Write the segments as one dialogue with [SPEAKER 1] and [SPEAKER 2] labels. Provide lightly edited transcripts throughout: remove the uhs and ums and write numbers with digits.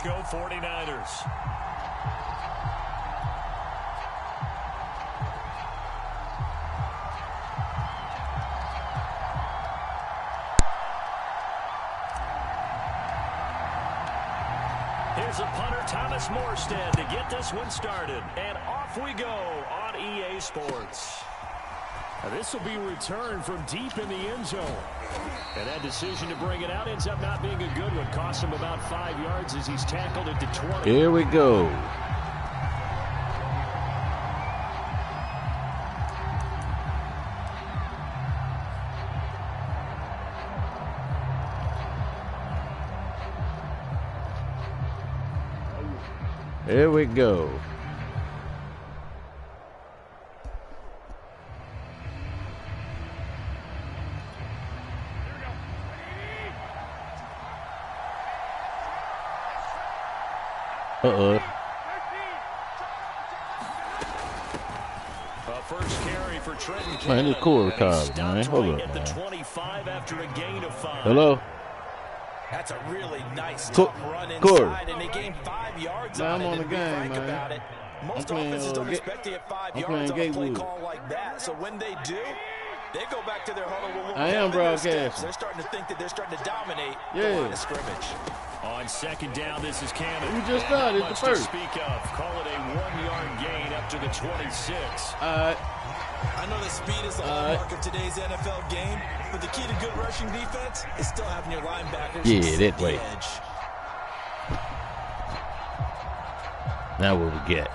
[SPEAKER 1] go 49ers. Here's a punter, Thomas Morstead, to get this one started. And off we go on EA Sports.
[SPEAKER 2] Now this will be returned from deep in the end zone. And that decision to bring it out ends up not being a good one. Cost him about 5 yards as he's tackled it to 20.
[SPEAKER 3] Here we go. Here we go. Uh-oh.
[SPEAKER 1] First carry for Trenton.
[SPEAKER 3] Man, this Corey card, man. Hold up,
[SPEAKER 1] at the
[SPEAKER 3] man.
[SPEAKER 1] 25 after a gain of 5.
[SPEAKER 3] Hello?
[SPEAKER 4] That's a really nice tough run inside, and they gained 5 yards on it.
[SPEAKER 3] I'm on the game, man.
[SPEAKER 4] About it. Most offenses don't expect to get 5 yards on a play call like that. So when they do, they go back to their huddle.
[SPEAKER 3] I am broadcasting.
[SPEAKER 4] They're starting to think that they're starting to dominate
[SPEAKER 3] the
[SPEAKER 4] line of scrimmage.
[SPEAKER 1] On second down, this is Cannon.
[SPEAKER 3] We just started the first.
[SPEAKER 1] Speak of. Call it a 1-yard gain up to the 26.
[SPEAKER 4] I know that speed is the hallmark of today's NFL game, but the key to good rushing defense is still having your linebackers
[SPEAKER 3] that way.
[SPEAKER 4] Edge.
[SPEAKER 3] Now what we get?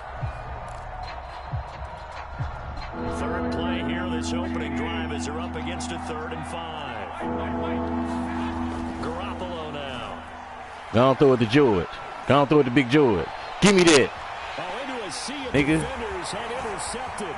[SPEAKER 1] Third play here, this opening drive as they're up against a 3rd and 5. Garoppolo now.
[SPEAKER 3] Gone through it to George. Gone through it to Big George. Give me that.
[SPEAKER 1] Into a sea of
[SPEAKER 3] nigga.
[SPEAKER 1] Defenders had intercepted.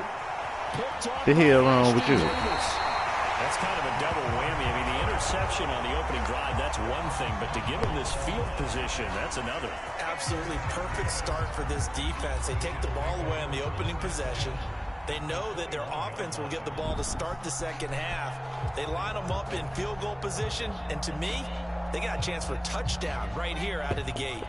[SPEAKER 3] The hell wrong with you?
[SPEAKER 1] That's kind of a double whammy. I mean, the interception on the opening drive, that's one thing, but to give him this field position, that's another.
[SPEAKER 4] Absolutely perfect start for this defense. They take the ball away on the opening possession. They know that their offense will get the ball to start the second half. They line them up in field goal position, and to me, they got a chance for a touchdown right here out of the gate.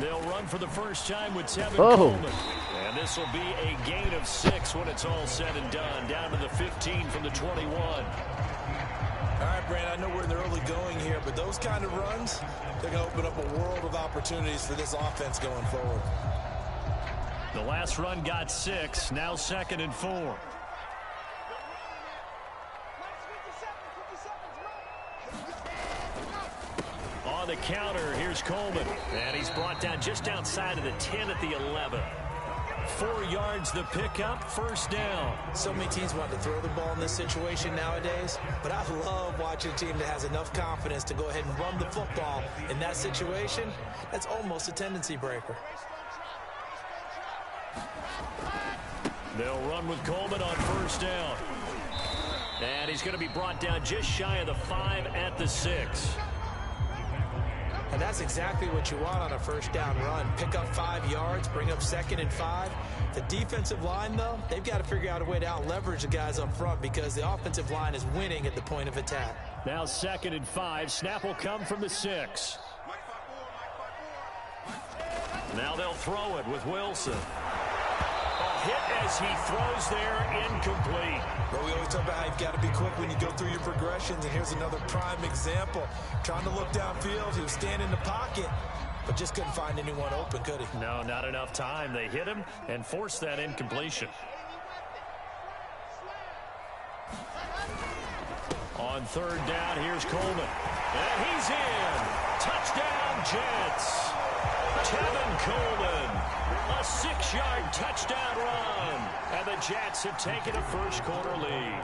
[SPEAKER 1] They'll run for the first time with Tevin Coleman. And this will be a gain of 6 when it's all said and done. Down to the 15 from the 21.
[SPEAKER 4] All right, Brand, I know we're in the early going here, but those kind of runs, they're going to open up a world of opportunities for this offense going forward.
[SPEAKER 1] The last run got 6. Now 2nd and 4. On the counter, here's Coleman. And he's brought down just outside of the 10 at the 11. 4 yards the pickup, first down.
[SPEAKER 4] So many teams want to throw the ball in this situation nowadays, but I love watching a team that has enough confidence to go ahead and run the football in that situation. That's almost a tendency breaker.
[SPEAKER 1] They'll run with Coleman on first down. And he's going to be brought down just shy of the 5 at the 6.
[SPEAKER 4] And that's exactly what you want on a first down run. Pick up 5 yards, bring up 2nd and 5. The defensive line, though, they've got to figure out a way to out-leverage the guys up front because the offensive line is winning at the point of attack.
[SPEAKER 1] Now 2nd and 5. Snap will come from the 6. Now they'll throw it with Wilson. Hit as he throws there, incomplete.
[SPEAKER 4] But we always talk about how you've got to be quick when you go through your progressions, and here's another prime example. Trying to look downfield, he was standing in the pocket, but just couldn't find anyone open, could he?
[SPEAKER 1] No, not enough time. They hit him and forced that incompletion. On 3rd down, here's Coleman. And he's in. Touchdown, Jets. Tevin Coleman. A 6-yard touchdown run. And the Jets have taken a first-quarter lead.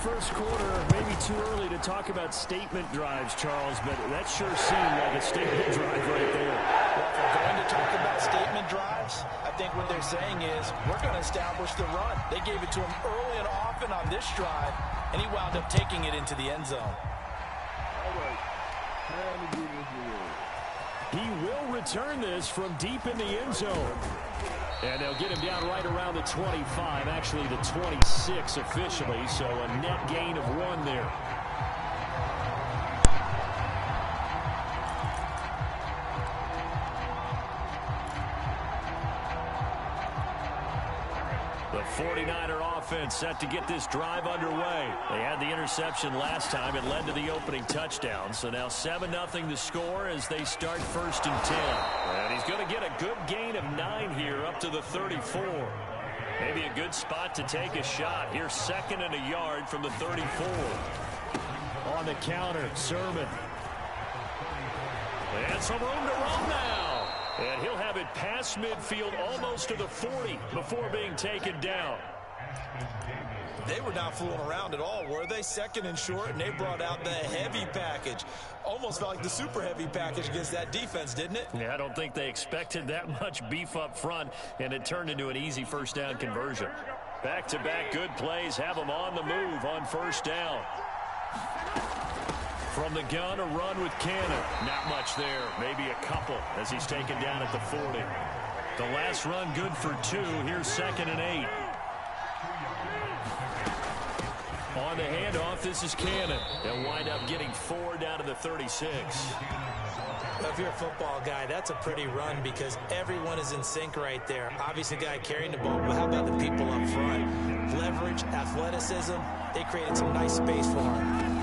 [SPEAKER 2] First quarter, maybe too early to talk about statement drives, Charles, but that sure seemed like a statement drive right there.
[SPEAKER 4] Well, if we're going to talk about statement drives, I think what they're saying is we're going to establish the run. They gave it to him early and often on this drive, and he wound up taking it into the end zone.
[SPEAKER 2] He will return this from deep in the end zone. And they'll get him down right around the 25, actually the 26 officially, so a net gain of 1 there. The 49er offense set to get this drive underway. They had the interception last time. It led to the opening touchdown. So now 7-0 to score as they start 1st and 10. And he's going to get a good gain of 9 here up to the 34. Maybe a good spot to take a shot. Here's 2nd and a yard from the 34. On the counter, Sermon. And some room to run now. And he'll have it past midfield almost to the 40 before being taken down.
[SPEAKER 4] They were not fooling around at all, were they? 2nd and short, and they brought out the heavy package. Almost felt like the super heavy package against that defense, didn't it?
[SPEAKER 2] Yeah, I don't think they expected that much beef up front, and it turned into an easy 1st down conversion. Back-to-back good plays have them on the move on 1st down. From the gun, a run with Cannon. Not much there. Maybe a couple as he's taken down at the 40. The last run good for 2. Here's 2nd and 8. On the handoff, this is Cannon. They'll wind up getting 4 down to the 36.
[SPEAKER 4] Well, if you're a football guy, that's a pretty run because everyone is in sync right there. Obviously, the guy carrying the ball, but how about the people up front? Leverage, athleticism, they created some nice space for him.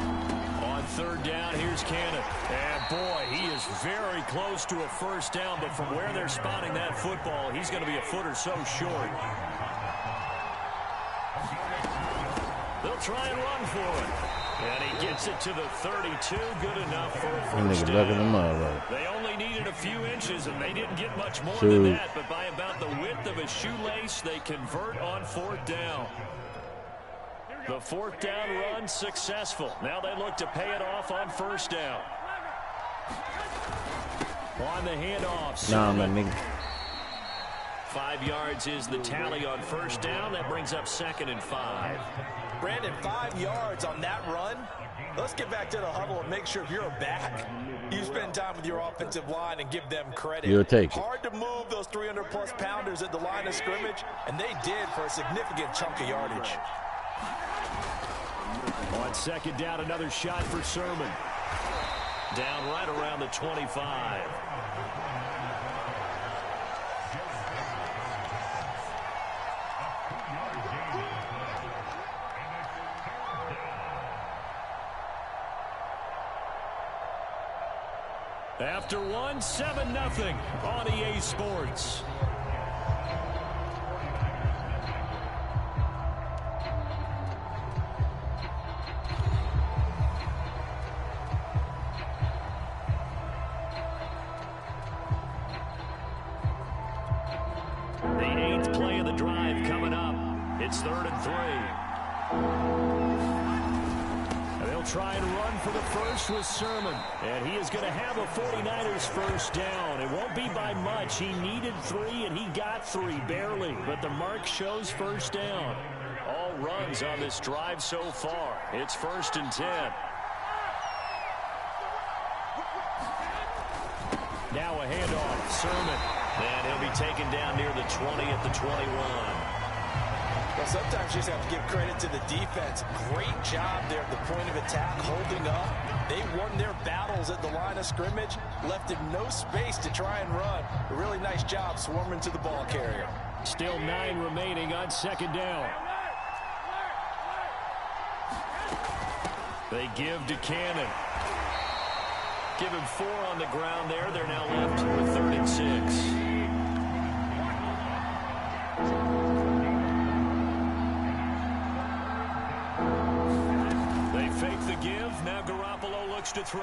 [SPEAKER 2] On 3rd down, here's Cannon. And boy, he is very close to a 1st down, but from where they're spotting that football, he's going to be a foot or so short. They'll try and run for it. And he gets it to the 32. Good enough for a 1st down. They only needed a few inches, and they didn't get much more than that. But by about the width of a shoelace, they convert on 4th down. The 4th down run successful. Now they look to pay it off on 1st down. On the handoff.
[SPEAKER 3] Nah, my nigga.
[SPEAKER 4] 5 yards is the tally on 1st down. That brings up 2nd and 5. Brandon, 5 yards on that run. Let's get back to the huddle and make sure if you're a back, you spend time with your offensive line and give them credit.
[SPEAKER 3] You'll take it.
[SPEAKER 4] Hard to move those 300-plus pounders at the line of scrimmage, and they did for a significant chunk of yardage.
[SPEAKER 2] On 2nd down, another shot for Sermon. Down right around the 25. After 1, 7-0 on EA Sports. The 8th play of the drive coming up. It's 3rd and 3. They'll try and run for the first with Sermon. And he is going to have a 49ers 1st down. It won't be by much. He needed 3, and he got 3, barely. But the mark shows 1st down. All runs on this drive so far. It's 1st and 10. Now a handoff. Sermon. And he'll be taken down near the 20 at the 21.
[SPEAKER 4] Well, sometimes you just have to give credit to the defense. Great job there at the point of attack, holding up. They won their battles at the line of scrimmage, left him no space to try and run. A really nice job swarming to the ball carrier.
[SPEAKER 2] Still 9 remaining on 2nd down. They give to Cannon. Give him 4 on the ground there. They're now left with 3rd and 6. Fake the give. Now Garoppolo looks to throw.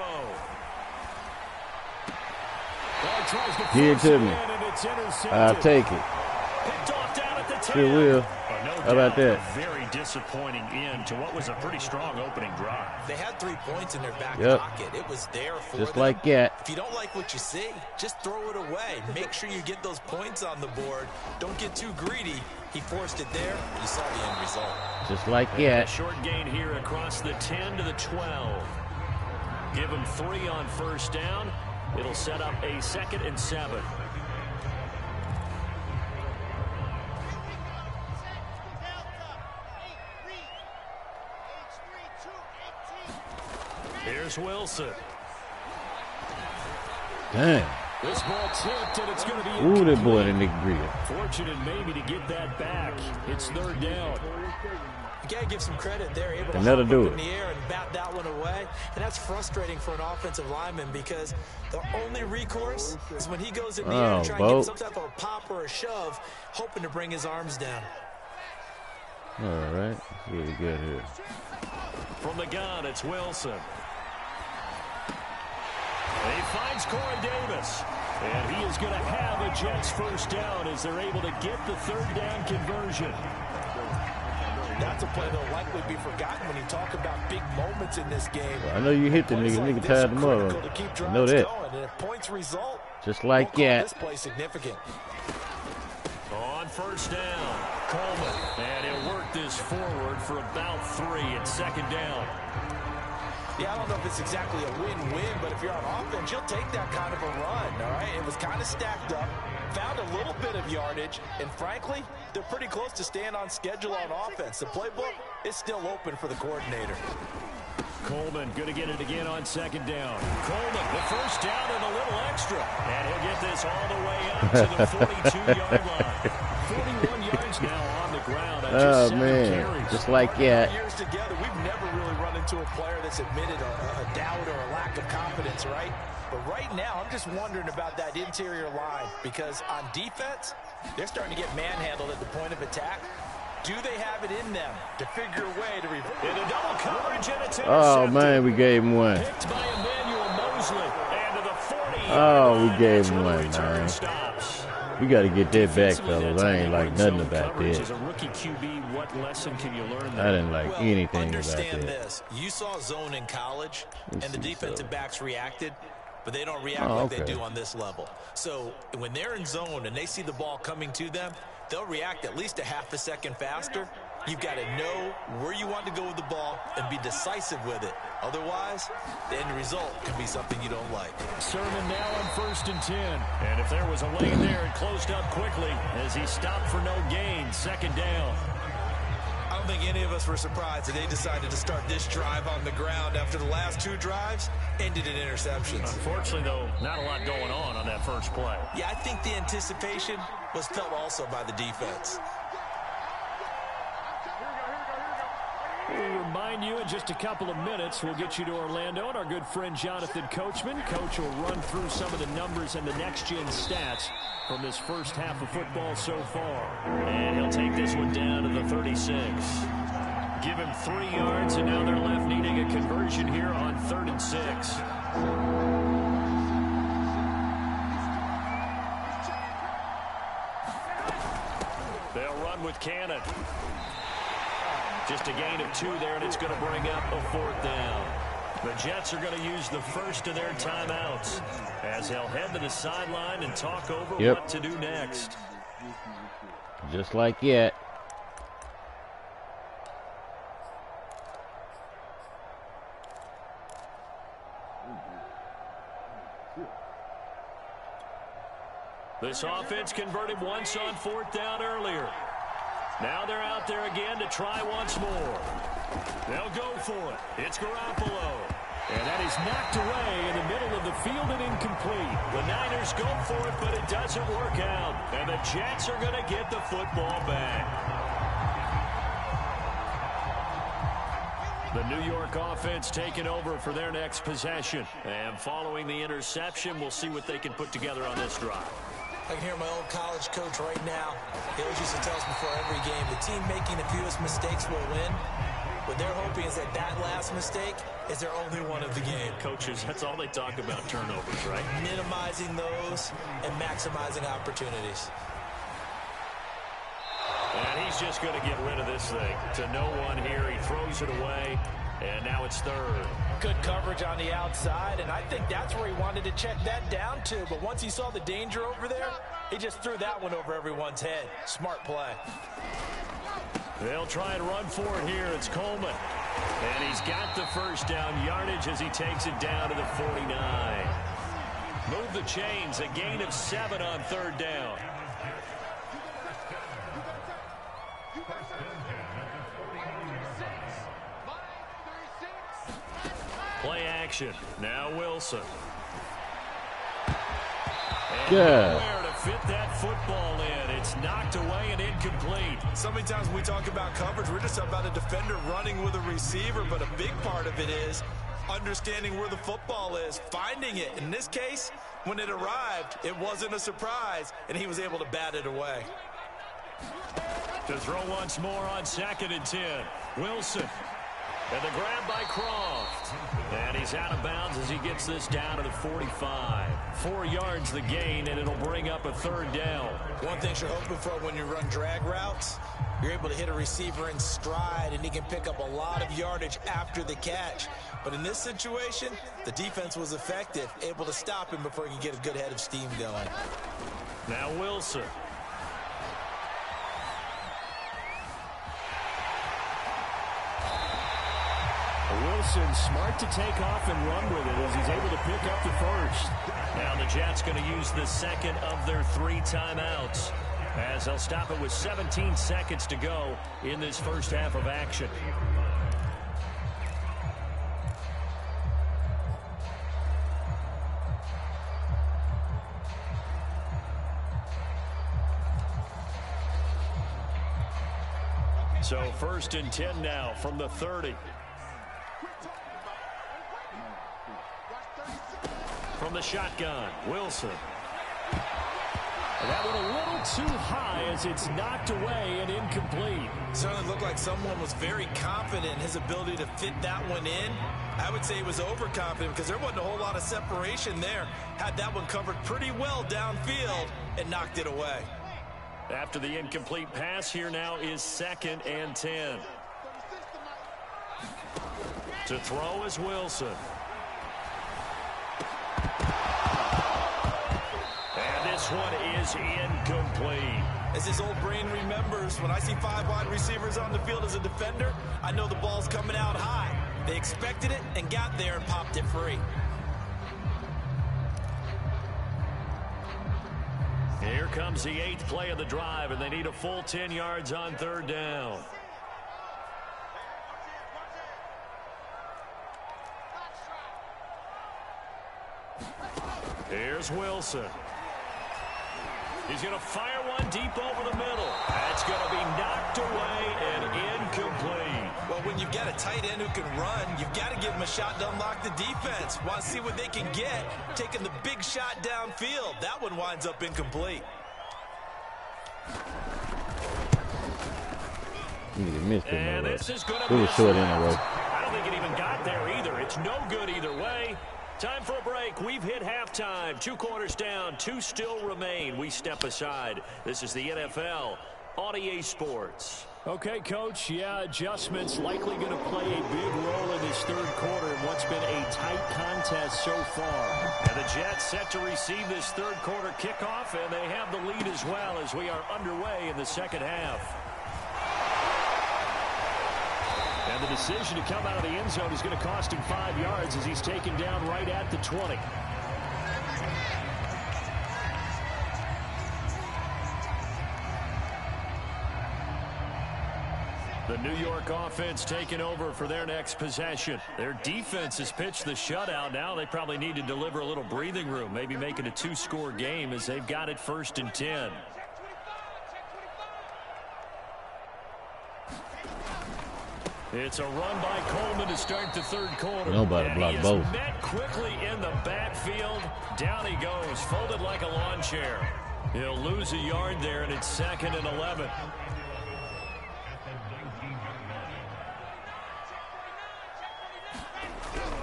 [SPEAKER 3] Give it to me. I'll take it. Sure will. How about that?
[SPEAKER 2] Very disappointing end to what was a pretty strong opening drive.
[SPEAKER 4] They had 3 points in their back pocket. It was there for
[SPEAKER 3] just
[SPEAKER 4] them.
[SPEAKER 3] like that.
[SPEAKER 4] If you don't like what you see, just throw it away. Make sure you get those points on the board. Don't get too greedy. He forced it there. You saw the end result.
[SPEAKER 3] Just like that.
[SPEAKER 2] Short gain here across the 10 to the 12. Give him 3 on first down. It'll set up a 2nd and 7. Here's Wilson.
[SPEAKER 3] Dang.
[SPEAKER 1] This ball tipped, and it's going to be
[SPEAKER 3] Ooh, that boy didn't agree.
[SPEAKER 1] fortunate maybe to get that back. It's 3rd down.
[SPEAKER 4] You got to give some credit there. Able to
[SPEAKER 3] Another
[SPEAKER 4] hop
[SPEAKER 3] do
[SPEAKER 4] up
[SPEAKER 3] it.
[SPEAKER 4] in the air and bat that one away. And that's frustrating for an offensive lineman because the only recourse is when he goes in the air and try and get some type of a pop or a shove, hoping to bring his arms down.
[SPEAKER 3] All right. Really good here.
[SPEAKER 2] From the gun, it's Wilson. And he finds Corey Davis. And he is going to have a Jets first down as they're able to get the 3rd down conversion.
[SPEAKER 4] That's a play that'll likely be forgotten when you talk about big moments in this game.
[SPEAKER 3] Well, I know you hit the nigga. Nigga tied him up. I know that.
[SPEAKER 4] And if points result,
[SPEAKER 3] Just like that.
[SPEAKER 4] this play significant.
[SPEAKER 2] On first down, Coleman. And he'll work this forward for about 3 at 2nd down.
[SPEAKER 4] Yeah, I don't know if it's exactly a win-win, but if you're on offense, you'll take that kind of a run, all right? It was kind of stacked up, found a little bit of yardage, and frankly, they're pretty close to staying on schedule on offense. The playbook is still open for the coordinator.
[SPEAKER 2] Coleman going to get it again on 2nd down. Coleman, the first down and a little extra. And he'll get this all the way up to the 42-yard line. 41 yards now on the ground.
[SPEAKER 3] Oh, man. Just like that.
[SPEAKER 4] Years together, we've never really run into a player that's admitted a doubt or a lack of confidence, right? But right now, I'm just wondering about that interior line because on defense, they're starting to get manhandled at the point of attack. Do they have it in them to figure a way to reverse?
[SPEAKER 2] In the double coverage, and it's
[SPEAKER 3] Oh, man, we gave him one.
[SPEAKER 2] picked by Emmanuel Mosley. And to the 40.
[SPEAKER 3] Oh, we gave him one,
[SPEAKER 2] Return
[SPEAKER 3] man.
[SPEAKER 2] stops.
[SPEAKER 3] We got to get that back, fellas. I ain't like nothing about that.
[SPEAKER 2] As a rookie QB, what lesson can you learn there?
[SPEAKER 3] I didn't like anything about
[SPEAKER 4] Understand
[SPEAKER 3] that.
[SPEAKER 4] this. You saw zone in college, and the defensive backs reacted, but they don't react
[SPEAKER 3] Oh,
[SPEAKER 4] like
[SPEAKER 3] okay.
[SPEAKER 4] they do on this level. So when they're in zone and they see the ball coming to them, they'll react at least a half a second faster. You've got to know where you want to go with the ball and be decisive with it. Otherwise, the end result can be something you don't like.
[SPEAKER 2] Sermon now on 1st and 10. And if there was a lane there, it closed up quickly as he stopped for no gain. 2nd down.
[SPEAKER 4] I don't think any of us were surprised that they decided to start this drive on the ground after the last 2 drives ended in interceptions.
[SPEAKER 2] Unfortunately, though, not a lot going on that first play.
[SPEAKER 4] Yeah, I think the anticipation was felt also by the defense.
[SPEAKER 2] We'll remind you in just a couple of minutes, we'll get you to Orlando and our good friend Jonathan Coachman. Coach will run through some of the numbers and the next-gen stats from this first half of football so far. And he'll take this one down to the 36. Give him 3 yards, and now they're left needing a conversion here on 3rd and 6. They'll run with Cannon. Just a gain of 2 there, and it's going to bring up a 4th down. The Jets are going to use the first of their timeouts as they'll head to the sideline and talk over what to do next.
[SPEAKER 3] Just like that.
[SPEAKER 2] This offense converted once on 4th down earlier. Now they're out there again to try once more. They'll go for it. It's Garoppolo. And that is knocked away in the middle of the field and incomplete. The Niners go for it, but it doesn't work out. And the Jets are going to get the football back. The New York offense taking over for their next possession. And following the interception, we'll see what they can put together on this drive.
[SPEAKER 4] I can hear my old college coach right now. He always used to tell us before every game, the team making the fewest mistakes will win. What they're hoping is that that last mistake is their only one of the game.
[SPEAKER 2] Coaches, that's all they talk about, turnovers, right?
[SPEAKER 4] Minimizing those and maximizing opportunities.
[SPEAKER 2] And he's just going to get rid of this thing. To no one here, he throws it away, and now it's 3rd.
[SPEAKER 4] Good coverage on the outside, and I think that's where he wanted to check that down to. But once he saw the danger over there, he just threw that one over everyone's head. Smart play.
[SPEAKER 2] They'll try and run for it here. It's Coleman. And he's got the first down yardage as he takes it down to the 49. Move the chains, a gain of 7 on third down. Play action. Now Wilson. And nowhere to fit that football in. It's knocked away and incomplete.
[SPEAKER 4] So many times when we talk about coverage, we're just about a defender running with a receiver, but a big part of it is understanding where the football is, finding it. In this case, when it arrived, it wasn't a surprise, and he was able to bat it away.
[SPEAKER 2] To throw once more on 2nd and 10. Wilson. And the grab by Croft. And he's out of bounds as he gets this down to the 45. 4 yards the gain, and it'll bring up a third down.
[SPEAKER 4] One thing you're hoping for when you run drag routes, you're able to hit a receiver in stride, and he can pick up a lot of yardage after the catch. But in this situation, the defense was effective, able to stop him before he could get a good head of steam going.
[SPEAKER 2] Now Wilson. Wilson smart to take off and run with it as he's able to pick up the first. Now the Jets going to use the second of their 3 timeouts as they'll stop it with 17 seconds to go in this first half of action. So 1st and 10 now from the 30. From the shotgun, Wilson. That one a little too high as it's knocked away and incomplete.
[SPEAKER 4] Certainly looked like someone was very confident in his ability to fit that one in. I would say he was overconfident because there wasn't a whole lot of separation there. Had that one covered pretty well downfield and knocked it away.
[SPEAKER 2] After the incomplete pass, here now is 2nd and 10. To throw is Wilson. And this one is incomplete.
[SPEAKER 4] As his old brain remembers, when I see 5 wide receivers on the field as a defender, I know the ball's coming out high. They expected it and got there and popped it free.
[SPEAKER 2] Here comes the 8th play of the drive, and they need a full 10 yards on third down. Here's Wilson. He's going to fire one deep over the middle. That's going to be knocked away and incomplete.
[SPEAKER 4] Well, when you've got a tight end who can run, you've got to give him a shot to unlock the defense. Want to see what they can get, taking the big shot downfield. That one winds up incomplete.
[SPEAKER 2] And this is going to
[SPEAKER 3] be short anyway.
[SPEAKER 2] I don't think it even got there either. It's no good either way. Time for a break. We've hit halftime. 2 quarters down. 2 still remain. We step aside. This is the NFL on EA Sports. Okay, Coach. Yeah, adjustments likely going to play a big role in this third quarter in what's been a tight contest so far. And the Jets set to receive this third quarter kickoff, and they have the lead as well as we are underway in the second half. And the decision to come out of the end zone is going to cost him 5 yards as he's taken down right at the 20. The New York offense taking over for their next possession. Their defense has pitched the shutout. Now they probably need to deliver a little breathing room, maybe make it a 2-score game as they've got it 1st and 10. It's a run by Coleman to start the third quarter.
[SPEAKER 3] Nobody blocked both.
[SPEAKER 2] Met quickly in the backfield. Down he goes, folded like a lawn chair. He'll lose a yard there, and it's 2nd and 11.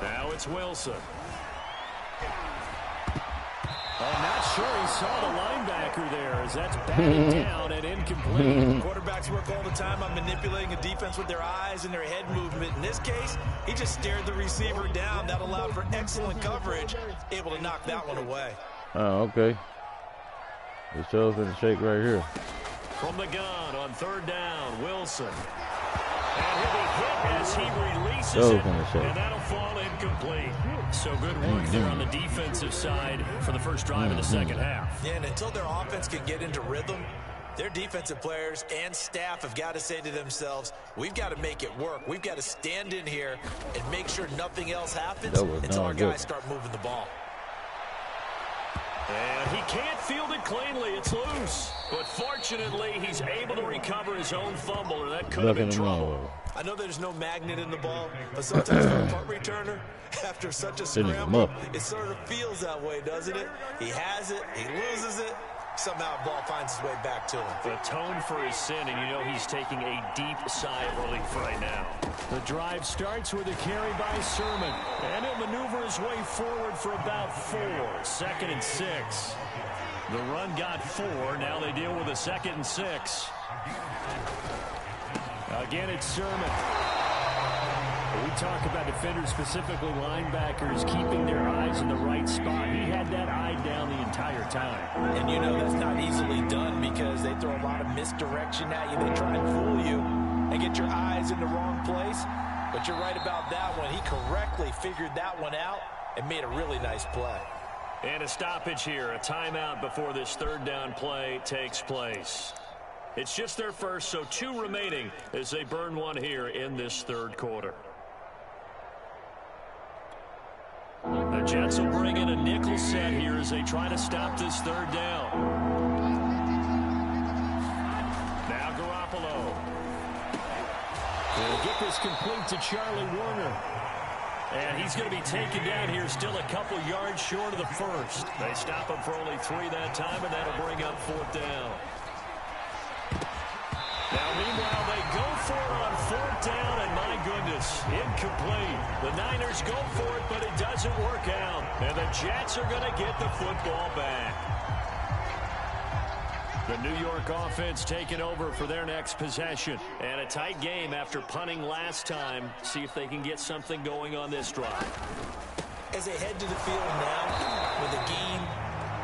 [SPEAKER 2] Now it's Wilson. I'm not sure he saw the linebacker there as that's batted down and incomplete.
[SPEAKER 4] Quarterbacks work all the time on manipulating a defense with their eyes and their head movement. In this case, he just stared the receiver down. That allowed for excellent coverage, able to knock that one away.
[SPEAKER 3] Oh, okay. The show's in the shake right here.
[SPEAKER 2] From the gun on third down, Wilson. And he'll be hit as he releases it, and that'll fall incomplete. So good work there on the defensive side for the first drive of the second half.
[SPEAKER 4] Yeah, and until their offense can get into rhythm, their defensive players and staff have got to say to themselves, we've got to make it work. We've got to stand in here and make sure nothing else happens until our guys start moving the ball.
[SPEAKER 2] And he can't field it cleanly. It's loose. But fortunately, he's able to recover his own fumble, or that could have been trouble.
[SPEAKER 4] I know there's no magnet in the ball, but sometimes for a punt returner, after such a scramble, it sort of feels that way, doesn't it? He has it, he loses it. Somehow the ball finds its way back to him.
[SPEAKER 2] The tone for his sin, and you know he's taking a deep sigh of relief right now. The drive starts with a carry by Sermon, and he'll maneuver his way forward for about 4. 2nd and 6. The run got 4. Now they deal with a 2nd and 6. Again, it's Sermon. We talk about defenders, specifically linebackers, keeping their eyes in the right spot. He had that eye down the entire time.
[SPEAKER 4] And you know that's not easily done because they throw a lot of misdirection at you. They try and fool you and get your eyes in the wrong place. But you're right about that one. He correctly figured that one out and made a really nice play.
[SPEAKER 2] And a stoppage here, a timeout before this 3rd down play takes place. It's just their first, so 2 remaining as they burn one here in this 3rd quarter. The Jets will bring in a nickel set here as they try to stop this 3rd down. Now Garoppolo. We'll get this complete to Charlie Warner. And he's going to be taken down here, still a couple yards short of the first. They stop him for only 3 that time, and that'll bring up 4th down. Now, meanwhile, they go for it on 4th down, and my goodness, incomplete. The Niners go for it, but it doesn't work out. And the Jets are going to get the football back. The New York offense taking over for their next possession. And a tight game after punting last time. See if they can get something going on this drive.
[SPEAKER 4] As they head to the field now, with a game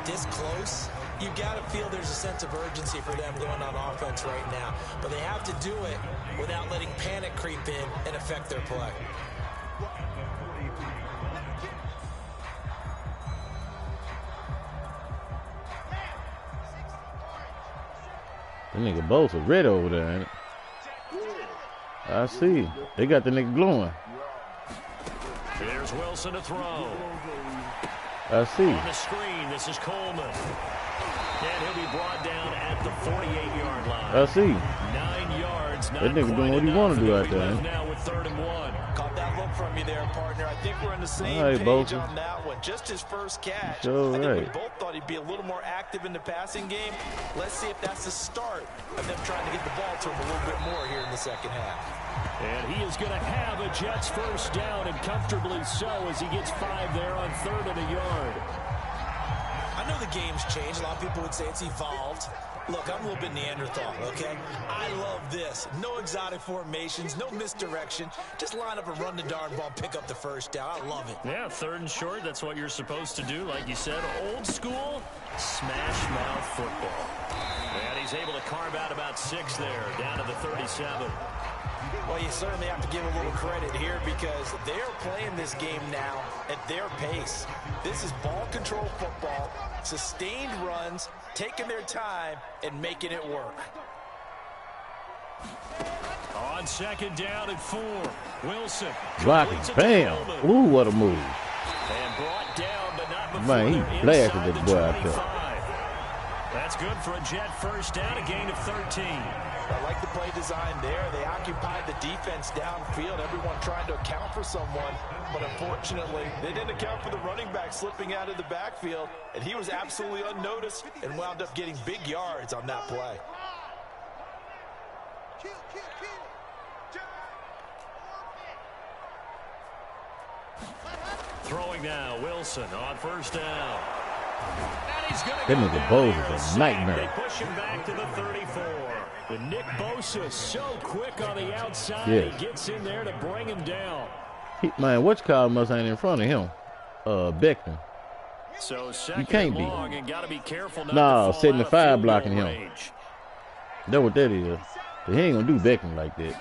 [SPEAKER 4] this close, you've got to feel there's a sense of urgency for them going on offense right now. But they have to do it without letting panic creep in and affect their play.
[SPEAKER 3] That nigga both are red over there, ain't it? I see. They got the nigga glowing.
[SPEAKER 2] There's Wilson to throw.
[SPEAKER 3] I see.
[SPEAKER 2] On the screen, this is Coleman. And he'll be brought down at the 48-yard line.
[SPEAKER 3] I see.
[SPEAKER 2] 9 yards.
[SPEAKER 3] That nigga doing what he want to do out there.
[SPEAKER 2] Now with 3rd and 1.
[SPEAKER 4] Caught that look from you there, partner. I think we're on the same page on that one. Just his first catch. I think we both thought he'd be a little more active in the passing game. Let's see if that's the start of them trying to get the ball to him a little bit more here in the second half.
[SPEAKER 2] And he is going to have a Jets first down, and comfortably so, as he gets 5 there on 3rd and a yard.
[SPEAKER 4] I know the game's changed. A lot of people would say it's evolved. Look, I'm a little bit Neanderthal, okay? I love this. No exotic formations, no misdirection. Just line up and run the darn ball, pick up the first down. I love it.
[SPEAKER 2] Yeah, 3rd and short, that's what you're supposed to do. Like you said, old school, smash mouth football. And he's able to carve out about 6 there, down to the 37.
[SPEAKER 4] Well, you certainly have to give a little credit here because they're playing this game now at their pace. This is ball control football, sustained runs, taking their time and making it work.
[SPEAKER 2] On 2nd down at 4, Wilson.
[SPEAKER 3] Blocking, bam. Ooh, what a move.
[SPEAKER 2] And brought down, but not before.
[SPEAKER 3] Man, he blasted this boy out there.
[SPEAKER 2] That's good for a Jet first down, a gain of 13.
[SPEAKER 4] I like the play design there. They occupied the defense downfield, everyone trying to account for someone. But unfortunately, they didn't account for the running back slipping out of the backfield. And he was absolutely unnoticed and wound up getting big yards on that play.
[SPEAKER 2] Throwing now, Wilson on first down. And he's going to
[SPEAKER 3] That nigga Bosa is a nightmare.
[SPEAKER 2] They push him back to the 34. But Nick Bosa so quick on the outside.
[SPEAKER 3] Yes.
[SPEAKER 2] He gets in there to bring him down.
[SPEAKER 3] Man, which car must ain't in front of him? Beckman.
[SPEAKER 2] So
[SPEAKER 3] you can't be.
[SPEAKER 2] And gotta be careful not
[SPEAKER 3] no,
[SPEAKER 2] to
[SPEAKER 3] 75 blocking him.
[SPEAKER 2] range.
[SPEAKER 3] That's what that is. But he ain't gonna do Beckman like that.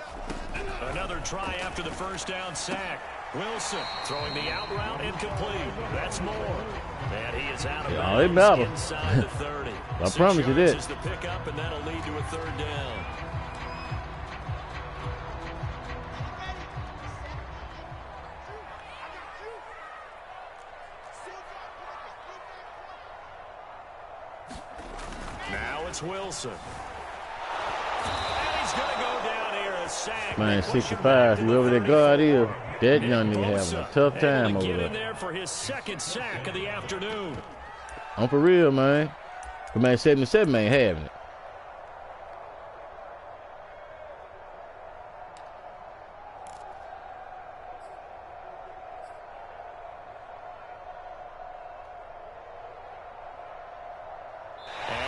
[SPEAKER 2] Another try after the first down sack. Wilson throwing the out route incomplete. That's Moore. And he is out of bounds inside the 30.
[SPEAKER 3] I promise you that.
[SPEAKER 2] Is the pickup, and that'll lead to a third down. Now it's Wilson. And he's going to go down here, a sack.
[SPEAKER 3] Man, 65, whoever that guard is, that young nigga having a tough time over
[SPEAKER 2] there. There for his second sack of the afternoon.
[SPEAKER 3] I'm for real, man. But man, 77 ain't having it.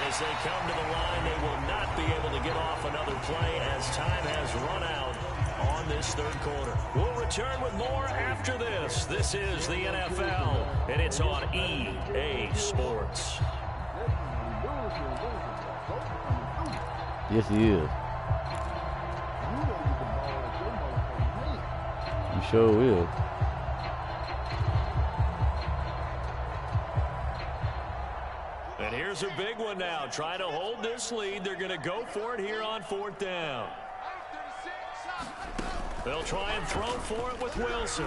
[SPEAKER 2] As they come to the line, they will not be able to get off another play as time has run out on this third quarter. We'll return with more after this. This is the NFL, and it's on EA Sports.
[SPEAKER 3] Yes, he is. You sure will.
[SPEAKER 2] And here's a big one now. Trying to hold this lead. They're going to go for it here on fourth down. They'll try and throw for it with Wilson.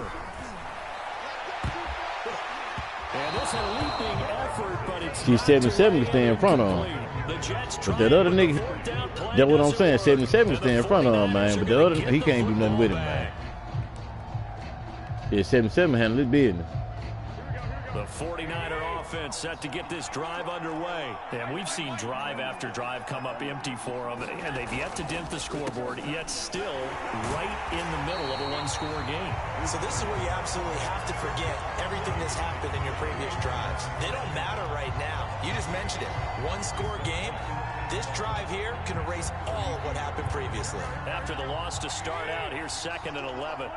[SPEAKER 2] And this is a leaping effort, but it's
[SPEAKER 3] see 77 stay in front of him. But that other nigga, that's what I'm saying. 77 stay in front of him, man. But the other, he can't do nothing with him, man. Yeah, 77 handle his business.
[SPEAKER 2] The 49er offense set to get this drive underway. And we've seen drive after drive come up empty for them, and they've yet to dent the scoreboard, yet still right in the middle of a one-score game.
[SPEAKER 4] So this is where you absolutely have to forget everything that's happened in your previous drives. They don't matter right now. You just mentioned it. One-score game. This drive here can erase all of what happened previously.
[SPEAKER 2] After the loss to start out, here's 2nd and 11.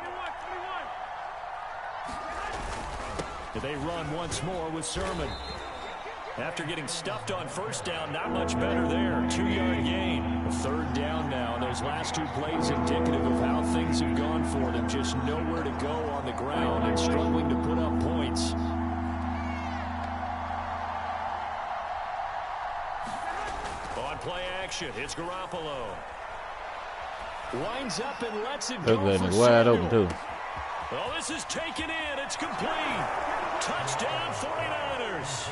[SPEAKER 2] They run once more with Sermon. After getting stuffed on first down, not much better there. 2-yard gain. A third down now. And those last two plays indicative of how things have gone for them. Just nowhere to go on the ground and struggling to put up points. On play action, it's Garoppolo. Winds up and lets it go for Samuel.
[SPEAKER 3] Wide open, too.
[SPEAKER 2] Oh, this is taken in. It's complete. Touchdown 49ers.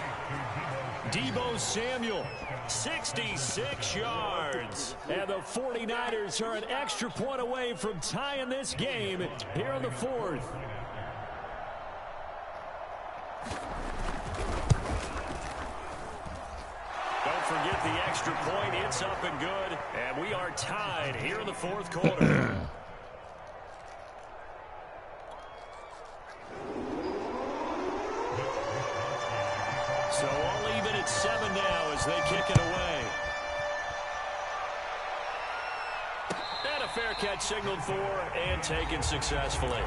[SPEAKER 2] Deebo Samuel, 66 yards. And the 49ers are an extra point away from tying this game here in the fourth. Don't forget the extra point. It's up and good. And we are tied here in the fourth quarter. So all even at 7 now as they kick it away. And a fair catch signaled for and taken successfully.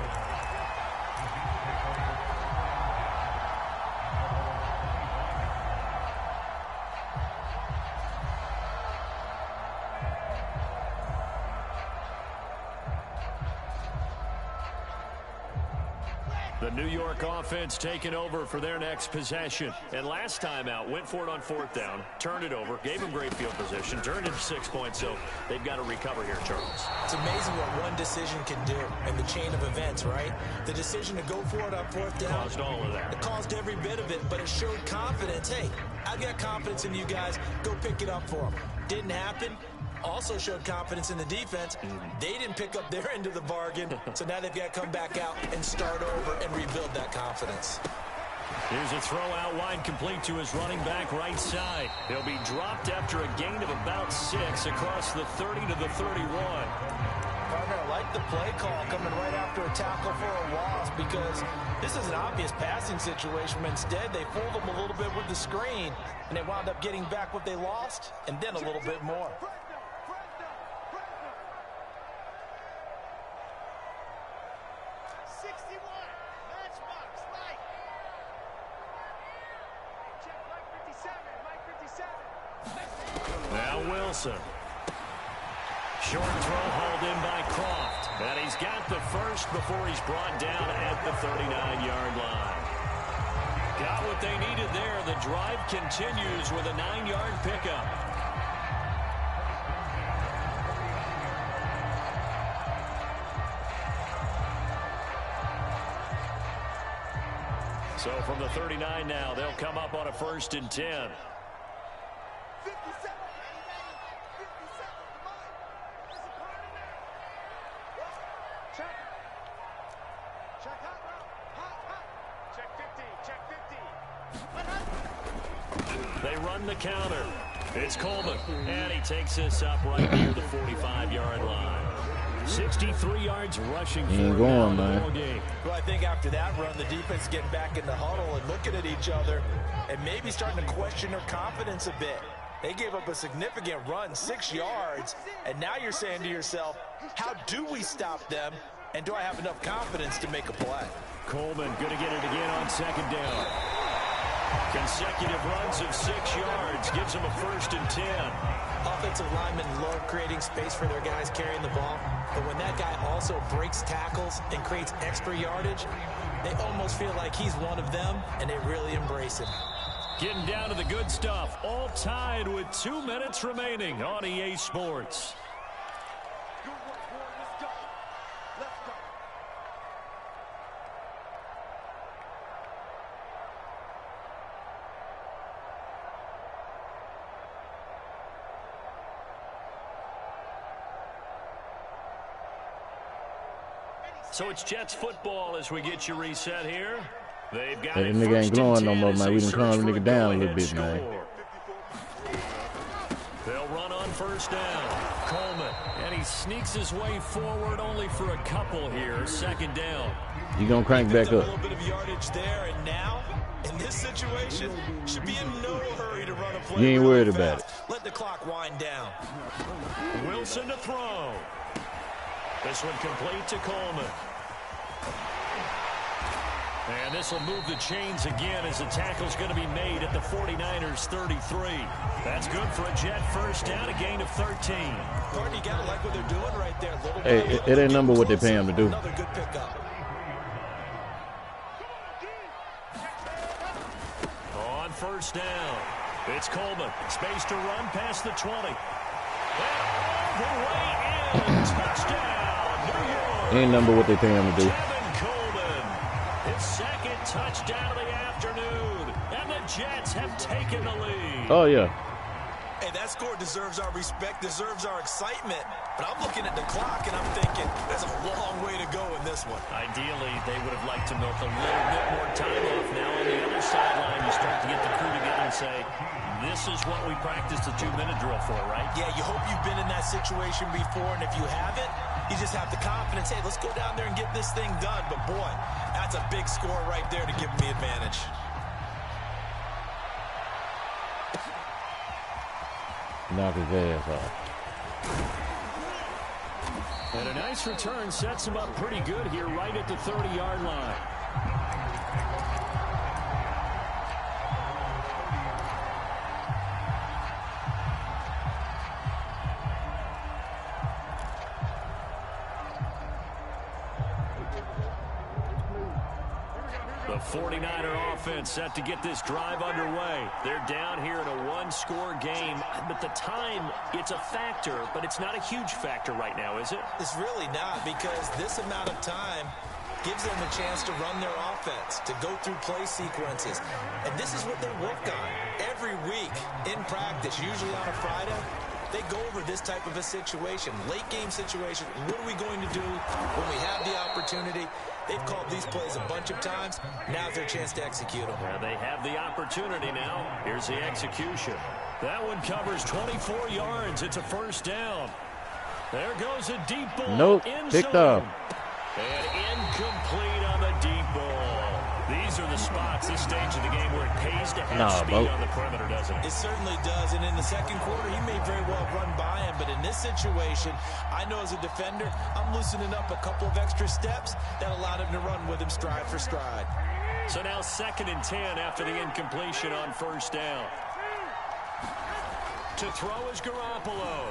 [SPEAKER 2] The New York offense taking over for their next possession. And last time out, went for it on fourth down, turned it over, gave them great field position, turned into 6 points, so they've got to recover here, Charles.
[SPEAKER 4] It's amazing what one decision can do in the chain of events, right? The decision to go for it on fourth down.
[SPEAKER 2] Caused all of that.
[SPEAKER 4] It caused every bit of it, but it showed confidence. Hey, I've got confidence in you guys. Go pick it up for them. Didn't happen. Also showed confidence in the defense. They didn't pick up their end of the bargain, so now they've got to come back out and start over and rebuild that confidence.
[SPEAKER 2] Here's a throw out wide complete to his running back right side. He'll be dropped after a gain of about 6 across the 30 to the 31.
[SPEAKER 4] Partner, I like the play call coming right after a tackle for a loss because this is an obvious passing situation, but instead they fooled them a little bit with the screen, and they wound up getting back what they lost and then a little bit more.
[SPEAKER 2] Now Wilson. Short throw hauled in by Croft. And he's got the first before he's brought down at the 39-yard line. Got what they needed there. The drive continues with a 9-yard pickup. So from the 39 now, they'll come up on a 1st and 10. They run the counter. It's Coleman, and he takes this up right near the 45-yard line. 63 yards rushing for him
[SPEAKER 3] going,
[SPEAKER 2] now in the
[SPEAKER 3] man.
[SPEAKER 2] ball game.
[SPEAKER 4] Well, I think after that run, the defense getting back in the huddle and looking at each other and maybe starting to question their confidence a bit. They gave up a significant run, 6 yards, and now you're saying to yourself, how do we stop them, and do I have enough confidence to make a play?
[SPEAKER 2] Coleman going to get it again on 2nd down. Consecutive runs of 6 yards gives them a 1st and 10.
[SPEAKER 4] Offensive linemen love creating space for their guys carrying the ball, but when that guy also breaks tackles and creates extra yardage, they almost feel like he's one of them, and they really embrace him.
[SPEAKER 2] Getting down to the good stuff, all tied with 2 minutes remaining on EA Sports. So it's Jets football as we get you reset here. They've got
[SPEAKER 3] That nigga ain't glowing no more, man. We done calmed the nigga down a little bit, man.
[SPEAKER 2] They'll run on 1st down. Coleman, and he sneaks his way forward only for a couple here. 2nd down.
[SPEAKER 3] You gonna crank back
[SPEAKER 4] A
[SPEAKER 3] up.
[SPEAKER 4] little bit of yardage there, and now, in this situation, should be in no hurry to run a play.
[SPEAKER 3] You ain't
[SPEAKER 4] really
[SPEAKER 3] worried about
[SPEAKER 4] fast. Let the clock wind down.
[SPEAKER 2] Wilson to throw. This one complete to Coleman. And this will move the chains again as the tackle's going to be made at the 49ers 33. That's good for a Jet 1st down, a gain of 13.
[SPEAKER 4] Partner, you got to like what they're doing right there.
[SPEAKER 3] Hey, it ain't number what they pay him to do.
[SPEAKER 4] Another good pickup.
[SPEAKER 2] On 1st down, it's Coleman. Space to run past the 20. And all the way in. Touchdown, New York.
[SPEAKER 3] Ain't number what they pay him to do.
[SPEAKER 2] Kevin Coleman, his 2nd touchdown of the afternoon, and the Jets have taken the lead.
[SPEAKER 3] Oh, yeah.
[SPEAKER 4] Hey, that score deserves our respect, deserves our excitement. But I'm looking at the clock, and I'm thinking, there's a long way to go in this one.
[SPEAKER 2] Ideally, they would have liked to milk a little bit more time off. Now on the other sideline, you start to get the crew together and say, this is what we practiced the 2-minute drill for, right?
[SPEAKER 4] Yeah, you hope you've been in that situation before, and if you haven't, you just have the confidence, hey, let's go down there and get this thing done. But, boy, that's a big score right there to give them the advantage.
[SPEAKER 3] Knock his ass off.
[SPEAKER 2] And a nice return sets him up pretty good here right at the 30-yard line. The 49er offense set to get this drive underway. They're down here in a 1-score game, but the time, it's a factor, but it's not a huge factor right now, is it?
[SPEAKER 4] It's really not, because this amount of time gives them a chance to run their offense, to go through play sequences. And this is what they work on every week in practice, usually on a Friday. They go over this type of a situation, late game situation. What are we going to do when we have the opportunity? They've called these plays a bunch of times. Now's their chance to execute them.
[SPEAKER 2] Well, they have the opportunity now. Here's the execution. That one covers 24 yards. It's a 1st down. There goes a deep ball.
[SPEAKER 3] Nope, picked off.
[SPEAKER 2] And incomplete on the deep ball. These are the spots, this stage of the game, where it pays to have speed on the perimeter, doesn't it?
[SPEAKER 4] It certainly does, and in the second quarter, he may very well run by him, but in this situation, I know as a defender, I'm loosening up a couple of extra steps that allowed him to run with him stride for stride.
[SPEAKER 2] So now 2nd and 10 after the incompletion on 1st down. To throw is Garoppolo.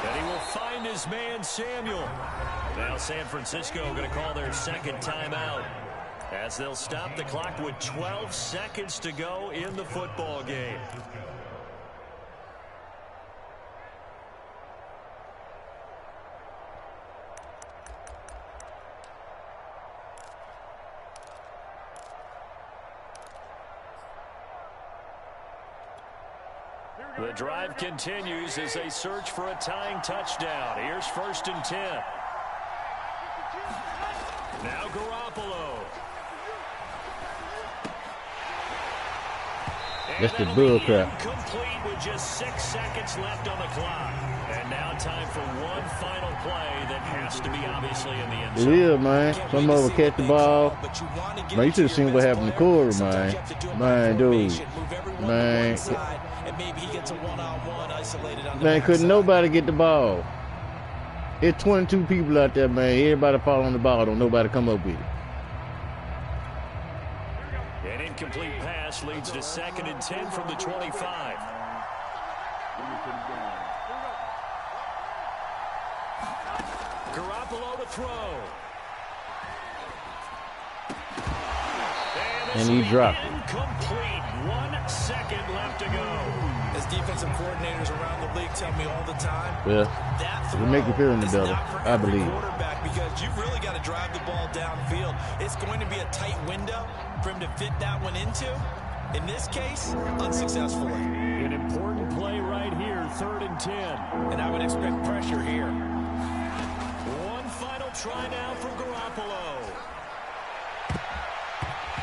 [SPEAKER 2] And he will find his man, Samuel. Now San Francisco going to call their second timeout, as they'll stop the clock with 12 seconds to go in the football game. The drive continues as they search for a tying touchdown. Here's 1st and 10. Now Garoppolo.
[SPEAKER 3] That's the bull crap.
[SPEAKER 2] Complete with just 6 seconds left on the clock. And now time for one final play that has to be obviously in the end zone.
[SPEAKER 3] It is, man. Some of them catch the ball. Man, you should have seen what happened to Corey, man. Man, dude. Man. Man, couldn't nobody get the ball. It's 22 people out there, man. Everybody fall on the ball. Don't nobody come up with it.
[SPEAKER 2] An incomplete pass leads to 2nd and 10 from the 25. Garoppolo to throw.
[SPEAKER 3] And he dropped.
[SPEAKER 2] Incomplete. 1 second left to go.
[SPEAKER 4] As defensive coordinators around the league tell me all the time,
[SPEAKER 3] yeah, we make it fair in the building, I believe.
[SPEAKER 4] Quarterback, because you've really got to drive the ball downfield. It's going to be a tight window for him to fit that one into. In this case, unsuccessfully.
[SPEAKER 2] An important play right here, 3rd and 10.
[SPEAKER 4] And I would expect pressure here.
[SPEAKER 2] One final try now for Garoppolo.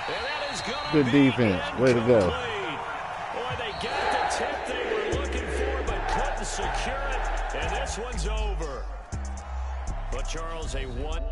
[SPEAKER 2] And that is gonna
[SPEAKER 3] Good defense. Way to go.
[SPEAKER 2] Boy, they got the tip they were looking for, but couldn't secure it. And this one's over. But Charles, a one.